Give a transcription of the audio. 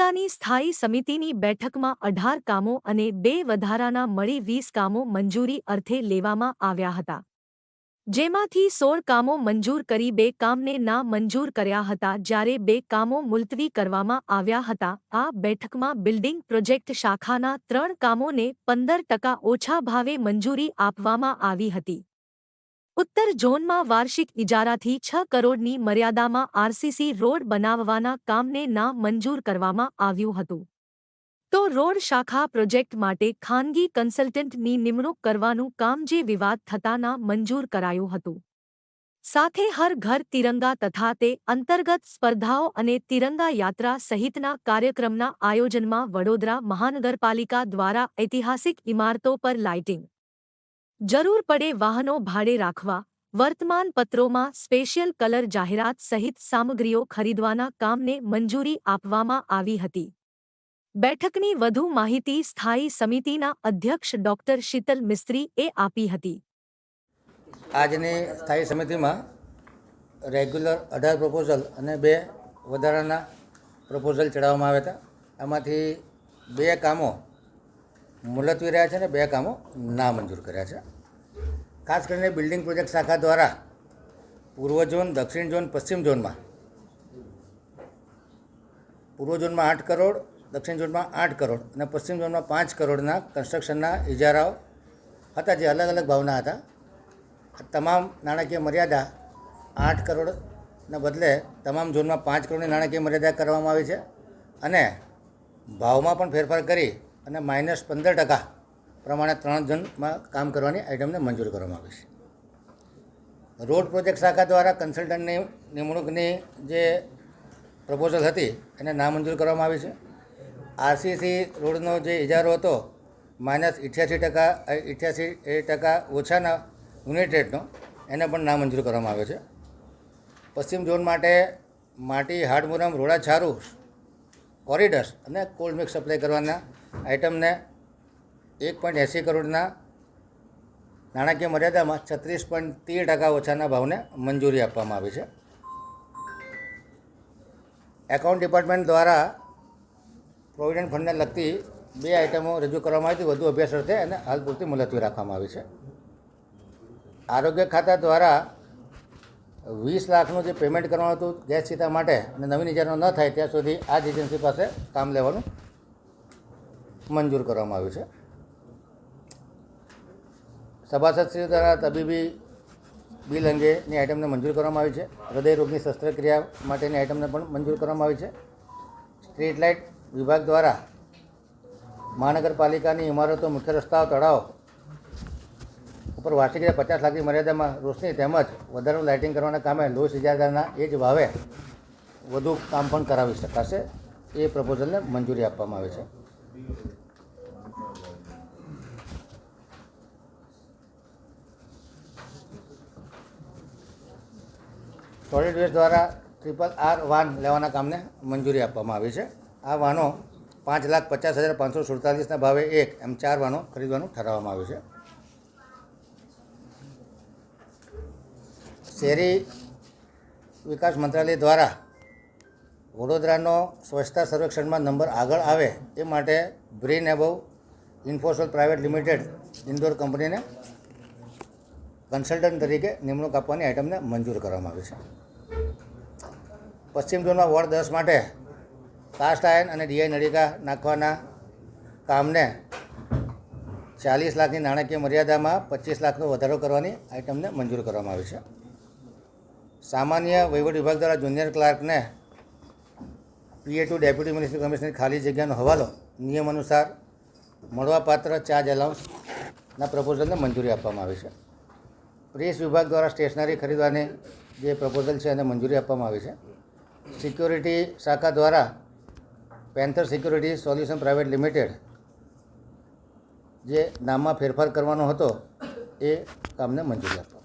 પાલિકાની સ્થાયી સમિતિની બેઠકમાં 18 કામો અને 2 વધારાના મળી 20 કામો મંજૂરી અર્થે લેવામાં આવ્યા હતા, જેમાંથી 16 કામો મંજૂર કરી 2 કામને ના મંજૂર કર્યા હતા, જ્યારે 2 કામો મુલતવી કરવામાં આવ્યા હતા। આ બેઠકમાં બિલ્ડિંગ પ્રોજેક્ટ શાખાના 3 કામોને 15% ઓછા ભાવે મંજૂરી આપવામાં આવી હતી। ઉત્તર ઝોનમાં વાર્ષિક ઇજારાથી 6 કરોડની મર્યાદામાં આરસીસી રોડ બનાવવાના કામને ના મંજૂર કરવામાં આવ્યું હતું, તો રોડ શાખા પ્રોજેક્ટ માટે ખાનગી કન્સલ્ટન્ટની નિમણૂક કરવાનું કામ જે વિવાદ થતાં ના મંજૂર કરાયું હતું। સાથે હર ઘર તિરંગા તથા તે અંતર્ગત સ્પર્ધાઓ અને તિરંગા યાત્રા સહિતના કાર્યક્રમના આયોજનમાં વડોદરા મહાનગરપાલિકા દ્વારા ઐતિહાસિક ઇમારતો પર લાઇટિંગ, જરૂર પડે વાહનો ભાડે રાખવા, વર્તમાન પત્રોમાં સ્પેશિયલ કલર જાહેરાત સહિત સામગ્રીઓ ખરીદવાના કામને મંજૂરી આપવામાં આવી હતી। બેઠકની વધુ માહિતી સ્થાયી સમિતિના અધ્યક્ષ ડોક્ટર શીતલ મિસ્ત્રીએ આપી હતી। આજની સ્થાયી સમિતિમાં રેગ્યુલર 18 પ્રપોઝલ અને 2 વધારાના પ્રપોઝલ ચડાવવામાં આવ્યા હતા। આમાંથી 2 કામો મુલતવી રહ્યા છે અને 2 કામો નામંજૂર કર્યા છે। ખાસ કરીને બિલ્ડિંગ પ્રોજેક્ટ શાખા દ્વારા પૂર્વ ઝોન, દક્ષિણ ઝોન, પશ્ચિમ ઝોનમાં પૂર્વ ઝોનમાં 8 કરોડ, દક્ષિણ ઝોનમાં 8 કરોડ અને પશ્ચિમ ઝોનમાં 5 કરોડના કન્સ્ટ્રક્શનના ઇજારાઓ હતા, જે અલગ અલગ ભાવના હતા। તમામ નાણાકીય મર્યાદા 8 કરોડના બદલે તમામ ઝોનમાં 5 કરોડની નાણાકીય મર્યાદા કરવામાં આવી છે અને ભાવમાં પણ ફેરફાર કરી અને -15% પ્રમાણે 3 ઝોનમાં કામ કરવાની આઇટમને મંજૂર કરવામાં આવી છે। રોડ પ્રોજેક્ટ શાખા દ્વારા કન્સલ્ટન્ટની નિમણૂકની જે પ્રપોઝલ હતી એને નામંજૂર કરવામાં આવી છે। આરસીસી રોડનો જે ઇજારો હતો -88% ઓછાના યુનિટ રેટનો, એને પણ નામંજૂર કરવામાં આવ્યો છે। પશ્ચિમ ઝોન માટે માટી, હાડમુરમ, રોડા છારું, કોરિડર્સ અને કોલ્ડ મિક્સ સપ્લાય કરવાના આઇટમને 1.80 કરોડના નાણાકીય મર્યાદામાં 36.13% ઓછાના ભાવને મંજૂરી આપવામાં આવી છે। એકાઉન્ટ ડિપાર્ટમેન્ટ દ્વારા પ્રોવિડન્ટ ફંડને લગતી 2 આઇટમો રજૂ કરવામાં આવી હતી, વધુ અભ્યાસ અર્થે અને હાલ પૂરતી મુલતવી રાખવામાં આવી છે। આરોગ્ય ખાતા દ્વારા 20 લાખનું જે પેમેન્ટ કરવાનું હતું ગેસ સીતા માટે અને નવીન ઇજારો ન થાય ત્યાં સુધી આ જ એજન્સી પાસે કામ લેવાનું મંજૂર કરવામાં આવ્યું છે। સભાસદશ્રી દ્વારા તબીબી બિલ અંગેની આઇટમને મંજૂર કરવામાં આવી છે। હૃદયરોગની શસ્ત્રક્રિયા માટેની આઇટમને પણ મંજૂર કરવામાં આવી છે। સ્ટ્રીટ લાઇટ વિભાગ દ્વારા મહાનગરપાલિકાની ઇમારતો, મુખ્ય રસ્તાઓ, તળાવ ઉપર વાર્ષિક 50 લાખની મર્યાદામાં રોશની તેમજ વધારાનું લાઇટિંગ કરવાના કામે લોસ ઇજારાના એ જ ભાવે વધુ કામ પણ કરાવી શકાશે, એ પ્રપોઝલને મંજૂરી આપવામાં આવી છે। સોલિડ વેસ્ટ દ્વારા RRR વાન લેવાના કામને મંજૂરી આપવામાં આવી છે। આ વાનો 5,50,547ના ભાવે એમ 4 વાનો ખરીદવાનું ઠરાવવામાં આવ્યું છે। શહેરી વિકાસ મંત્રાલય દ્વારા વડોદરાનો સ્વચ્છતા સર્વેક્ષણમાં નંબર આગળ આવે એ માટે બ્રીન એબવ ઇન્ફોસોલ પ્રાઇવેટ લિમિટેડ ઇન્દોર કંપનીને કન્સલ્ટન્ટ તરીકે નિમણૂક આપવાની આઇટમને મંજૂર કરવામાં આવી છે। પશ્ચિમ ઝોનમાં વોર્ડ 10 માટે કાસ્ટ આયર્ન અને ડીઆઈ નળિકા નાખવાના કામને 40 લાખની નાણાકીય મર્યાદામાં 25 લાખનો વધારો કરવાની આઇટમને મંજૂર કરવામાં આવી છે। સામાન્ય વહીવટ વિભાગ દ્વારા જુનિયર ક્લાર્કને PA2 ડેપ્યુટી મ્યુનિસિપલ કમિશનરની ખાલી જગ્યાનો હવાલો નિયમ અનુસાર મળવાપાત્ર ચાર્જ એલાઉન્સના પ્રપોઝલને મંજૂરી આપવામાં આવી છે। પ્રેસ વિભાગ દ્વારા સ્ટેશનરી ખરીદવાની જે પ્રપોઝલ છે એને મંજૂરી આપવામાં આવી છે। સિક્યોરિટી શાખા દ્વારા panther security solution private limited જે નામમાં ફેરફાર કરવાનો હતો એ કામને મંજૂરી આપવામાં